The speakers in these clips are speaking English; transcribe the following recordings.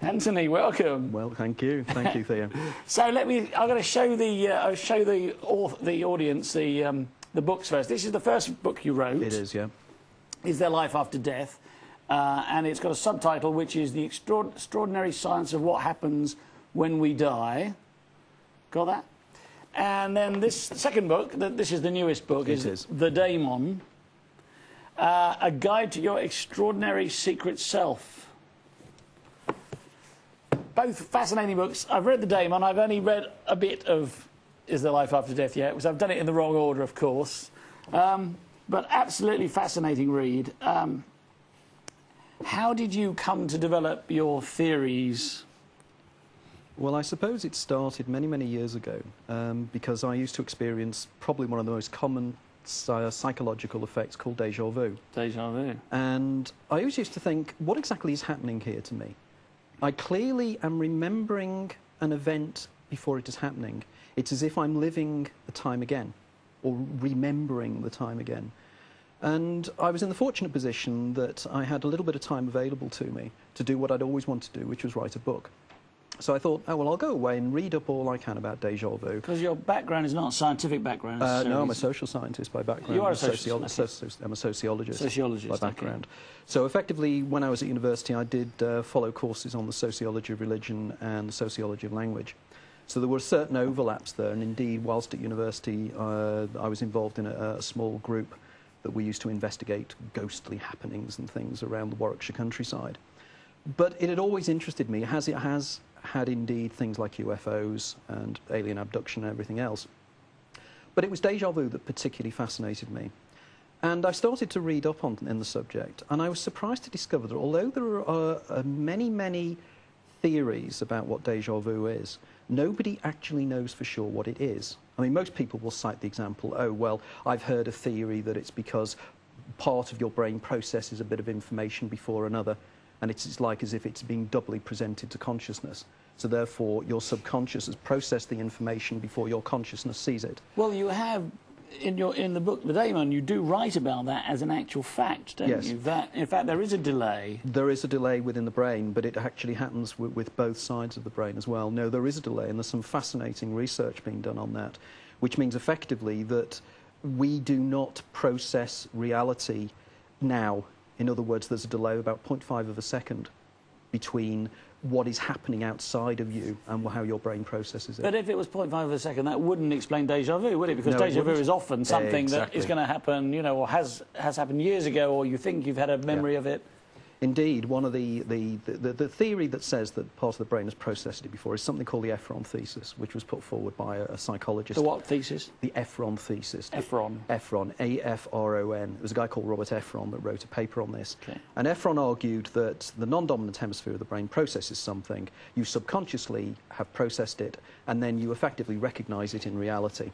Anthony, welcome. Well, thank you, Theo. So I'm going to show the audience the books first. This is the first book you wrote. It is, yeah. Is There Life After Death? And it's got a subtitle which is The Extraordinary Science of What Happens When We Die. Got that? And then this second book, this is the newest book, is The Daemon, A Guide to Your Extraordinary Secret Self. Both fascinating books. I've read The Daemon. I've only read a bit of Is There Life After Death yet, because I've done it in the wrong order, of course. But absolutely fascinating read. How did you come to develop your theories? Well, I suppose it started many, many years ago, because I used to experience probably one of the most common psychological effects called deja vu. Deja vu. And I always used to think, what exactly is happening here to me? I clearly am remembering an event before it is happening. It's as if I'm living the time again, or remembering the time again. And I was in the fortunate position that I had a little bit of time available to me to do what I'd always wanted to do, which was write a book. So I thought, oh, well, I'll go away and read up all I can about deja vu. Because your background is not a scientific background. No, I'm a social scientist by background. You are a sociologist. I'm a sociologist by background. Okay. So effectively, when I was at university, I did follow courses on the sociology of religion and the sociology of language. So there were certain overlaps there, and indeed, whilst at university, I was involved in a small group that we used to investigate ghostly happenings and things around the Warwickshire countryside. But it had always interested me, as it has had indeed things like UFOs and alien abduction and everything else. But it was deja vu that particularly fascinated me. And I started to read up in the subject, and I was surprised to discover that although there are many, many theories about what deja vu is, nobody actually knows for sure what it is. I mean, most people will cite the example, oh, well, I've heard a theory that it's because part of your brain processes a bit of information before another, and it's like as if it's being doubly presented to consciousness. So therefore, your subconscious has processed the information before your consciousness sees it. Well, you have, in the book, The Daemon, you do write about that as an actual fact, don't you? That, in fact, there is a delay. There is a delay within the brain, but it actually happens with both sides of the brain as well. No, there is a delay, and there's some fascinating research being done on that, which means effectively that we do not process reality now. In other words, there's a delay of about 0.5 of a second between what is happening outside of you and how your brain processes it. But if it was 0.5 of a second, that wouldn't explain deja vu, would it? Because deja vu is often something that is going to happen, you know, or has happened years ago, or you think you've had a memory of it. Indeed, one of the theory that says that part of the brain has processed it before is something called the Efron thesis, which was put forward by a psychologist. The what thesis? The Efron thesis. Efron. Efron, A-F-R-O-N. It was a guy called Robert Efron that wrote a paper on this. Okay. And Efron argued that the non-dominant hemisphere of the brain processes something, you subconsciously have processed it, and then you effectively recognise it in reality.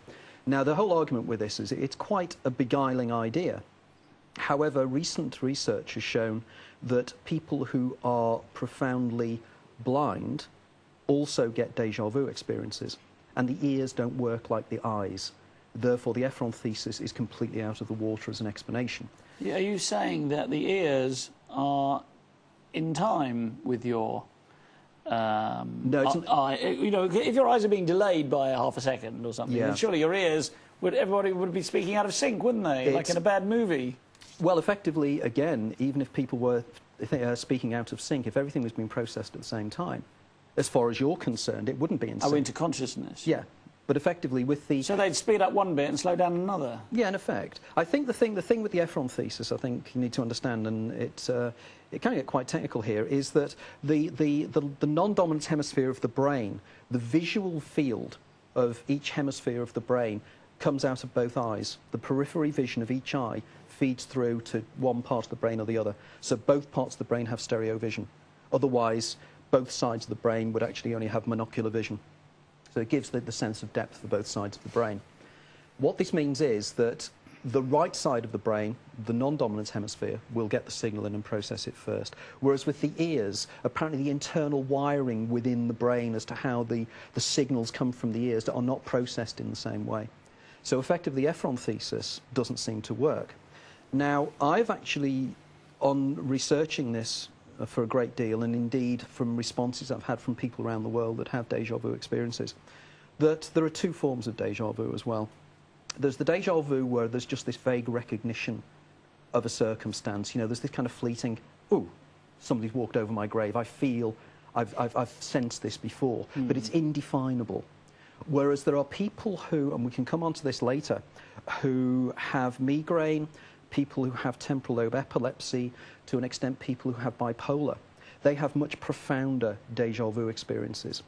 Now, the whole argument with this is it's quite a beguiling idea. However, recent research has shown that people who are profoundly blind also get deja vu experiences, and the ears don't work like the eyes. Therefore, the Efron thesis is completely out of the water as an explanation. Are you saying that the ears are in time with your no, it's eye? You know, if your eyes are being delayed by half a second or something, then surely your ears everybody would be speaking out of sync, wouldn't they? Like in a bad movie. Well, effectively, again, even if people were speaking out of sync, if everything was being processed at the same time, as far as you're concerned, it wouldn't be in sync. Oh, into consciousness. Yeah, but effectively with the... So they'd speed up one bit and slow down another. Yeah, in effect. I think the thing with the Efron thesis, I think you need to understand, and it can get quite technical here, is that the non-dominant hemisphere of the brain, the visual field of each hemisphere of the brain comes out of both eyes. The periphery vision of each eye feeds through to one part of the brain or the other. So both parts of the brain have stereo vision. Otherwise, both sides of the brain would actually only have monocular vision. So it gives the sense of depth for both sides of the brain. What this means is that the right side of the brain, the non-dominant hemisphere, will get the signal in and process it first. Whereas with the ears, apparently the internal wiring within the brain as to how the signals come from the ears are not processed in the same way. So effectively, the Efron thesis doesn't seem to work. Now, I've actually, on researching this for a great deal, and indeed from responses I've had from people around the world that have deja vu experiences, that there are two forms of deja vu as well. There's the deja vu where there's just this vague recognition of a circumstance. You know, there's this kind of fleeting, ooh, somebody's walked over my grave. I feel I've sensed this before, but it's indefinable. Whereas there are people who, and we can come on to this later, who have migraine, people who have temporal lobe epilepsy, to an extent people who have bipolar. They have much profounder deja vu experiences.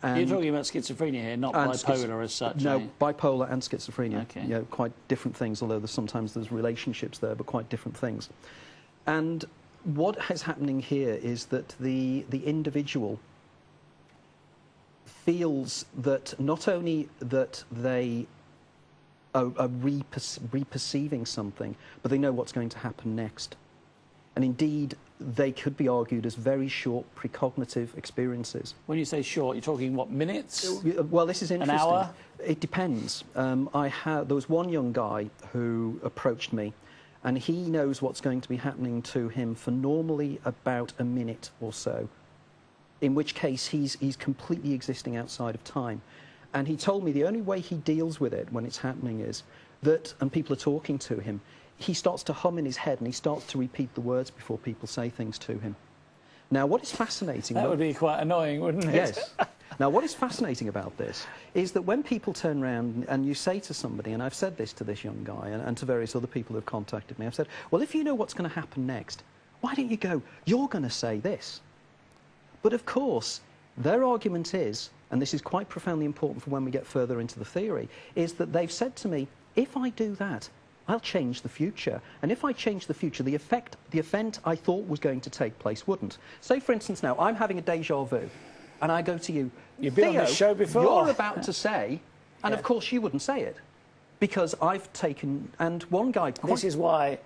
And you're talking about schizophrenia here, not bipolar as such. No, bipolar and schizophrenia. Okay. You know, quite different things, although sometimes there's relationships there, but quite different things. And what is happening here is that the individual feels that not only that they are reperceiving something, but they know what's going to happen next. And indeed, they could be argued as very short precognitive experiences. When you say short, you're talking, what, minutes? Well, this is interesting. An hour? It depends. There was one young guy who approached me, and he knows what's going to be happening to him for normally about a minute or so, in which case he's completely existing outside of time. And he told me the only way he deals with it when it's happening is that, and people are talking to him, he starts to hum in his head and he starts to repeat the words before people say things to him. Now, what is fascinating... That would be quite annoying, wouldn't it? Yes. Now, what is fascinating about this is that when people turn around and you say to somebody, and I've said this to this young guy and to various other people who have contacted me, I've said, well, if you know what's going to happen next, why don't you go, you're going to say this? But of course, their argument is, and this is quite profoundly important for when we get further into the theory, is that they've said to me, if I do that, I'll change the future. And if I change the future, the event I thought was going to take place wouldn't. Say, for instance, now, I'm having a deja vu, and I go to you, you've been on this show before. You're about to say, and of course you wouldn't say it, because I've taken, and one guy... This is why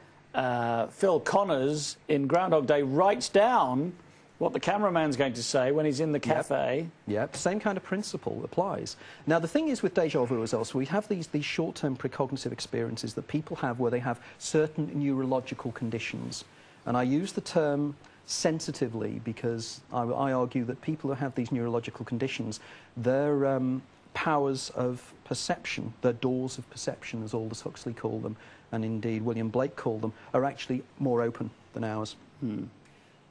Phil Connors in Groundhog Day writes down what the cameraman's going to say when he's in the cafe. Yep, same kind of principle applies. Now, the thing is with deja vu as well, so we have these short-term precognitive experiences that people have where they have certain neurological conditions. And I use the term sensitively because I argue that people who have these neurological conditions, their powers of perception, their doors of perception, as Aldous Huxley called them, and indeed William Blake called them, are actually more open than ours.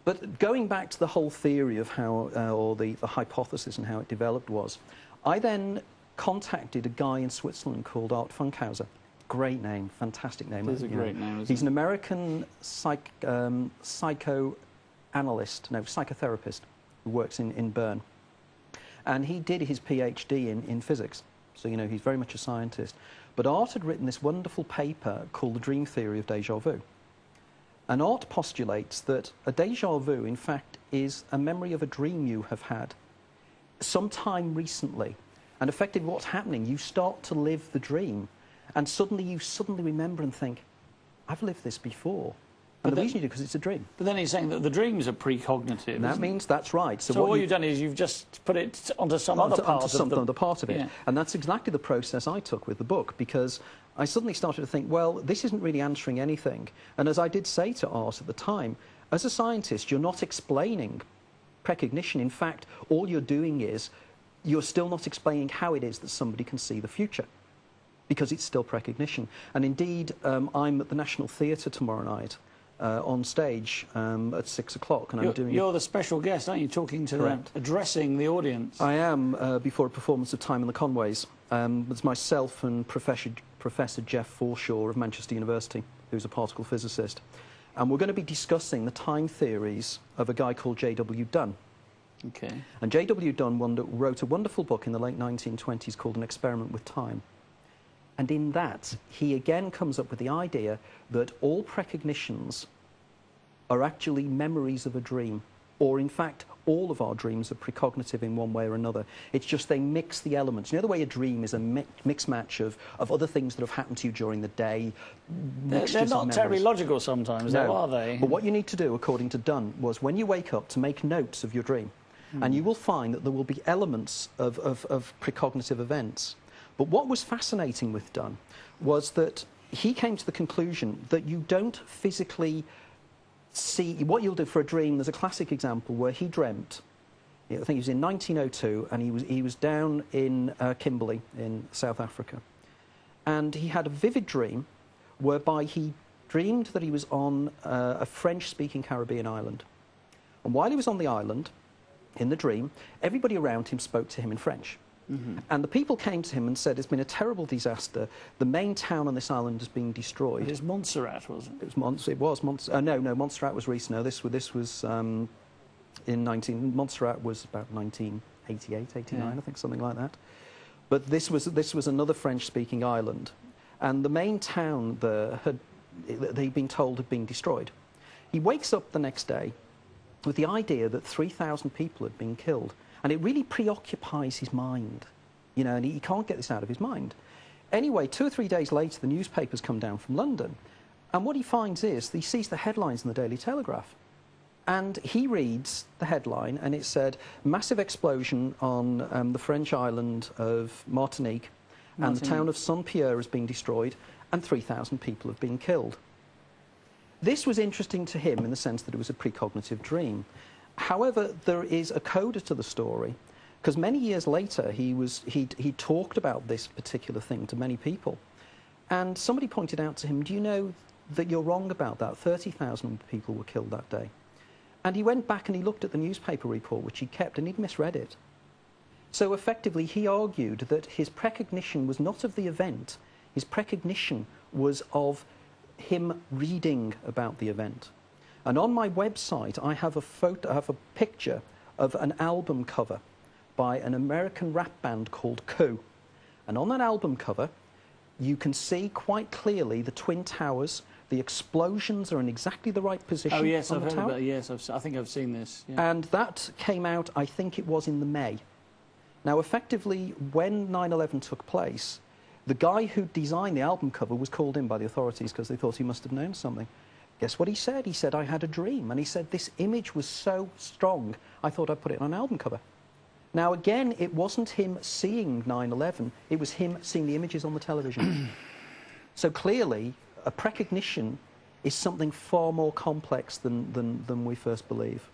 But going back to the whole theory of how, or the hypothesis and how it developed was, I then contacted a guy in Switzerland called Art Funkhauser. Great name, fantastic name. It is a great name, isn't it? He's an American psychotherapist who works in Bern. And he did his PhD in physics, so, you know, he's very much a scientist. But Art had written this wonderful paper called The Dream Theory of Deja Vu. And Art postulates that a deja vu, in fact, is a memory of a dream you have had sometime recently. And effectively what's happening, you start to live the dream, and suddenly you remember and think, I've lived this before. And the reason you do, because it's a dream. But then he's saying that the dreams are precognitive. And that means that's right. So what you've done is you've just put it onto some other part of it. Yeah. And that's exactly the process I took with the book, because I suddenly started to think, well, this isn't really answering anything. And as I did say to Art at the time, as a scientist, you're not explaining precognition. In fact, all you're doing is you're still not explaining how it is that somebody can see the future, because it's still precognition. And indeed, I'm at the National Theatre tomorrow night, on stage at 6 o'clock, and You're the special guest, aren't you? Talking to them, addressing the audience. I am before a performance of Time in the Conways. It's myself and Professor Jeff Forshaw of Manchester University, who's a particle physicist, and we're going to be discussing the time theories of a guy called J.W. Dunn. Okay. And J.W. Dunn wrote a wonderful book in the late 1920s called An Experiment with Time. And in that, he again comes up with the idea that all precognitions are actually memories of a dream, or in fact, all of our dreams are precognitive in one way or another. It's just they mix the elements. You know the way a dream is a mix match of other things that have happened to you during the day? They're not terribly logical sometimes, though, are they? But what you need to do, according to Dunn, was when you wake up to make notes of your dream, and you will find that there will be elements of precognitive events. But what was fascinating with Dunn was that he came to the conclusion that you don't physically see what you'll do for a dream. There's a classic example where he dreamt, I think it was in 1902, and he was down in Kimberley in South Africa, and he had a vivid dream whereby he dreamed that he was on a French-speaking Caribbean island. And while he was on the island, in the dream, everybody around him spoke to him in French. Mm-hmm. And the people came to him and said, it's been a terrible disaster. The main town on this island is being destroyed. It was Montserrat, wasn't it? No, Montserrat was recent. No, this was Montserrat was about 1988, 89, yeah. I think, something like that. But this was another French-speaking island. And the main town there they'd been told had been destroyed. He wakes up the next day with the idea that 3,000 people had been killed. And it really preoccupies his mind, you know, and he can't get this out of his mind. Anyway, 2 or 3 days later, the newspapers come down from London, and what he finds is he sees the headlines in the Daily Telegraph. And he reads the headline, and it said, massive explosion on the French island of Martinique, and the town of Saint-Pierre has been destroyed, and 3,000 people have been killed. This was interesting to him in the sense that it was a precognitive dream. However, there is a coda to the story, because many years later he talked about this particular thing to many people, and somebody pointed out to him, do you know that you're wrong about that? 30,000 people were killed that day. And he went back and he looked at the newspaper report which he'd kept, and he'd misread it. So effectively he argued that his precognition was not of the event, his precognition was of him reading about the event. And on my website, I have a picture of an album cover by an American rap band called Coup. And on that album cover, you can see quite clearly the Twin Towers. The explosions are in exactly the right position. Oh yes, I've heard about it. Yes, I think I've seen this. Yeah. And that came out, I think it was in the May. Now, effectively, when 9/11 took place, the guy who designed the album cover was called in by the authorities because they thought he must have known something. Guess what he said? He said, I had a dream. And he said, this image was so strong, I thought I'd put it on an album cover. Now, again, it wasn't him seeing 9/11. It was him seeing the images on the television. So clearly, a precognition is something far more complex than we first believe.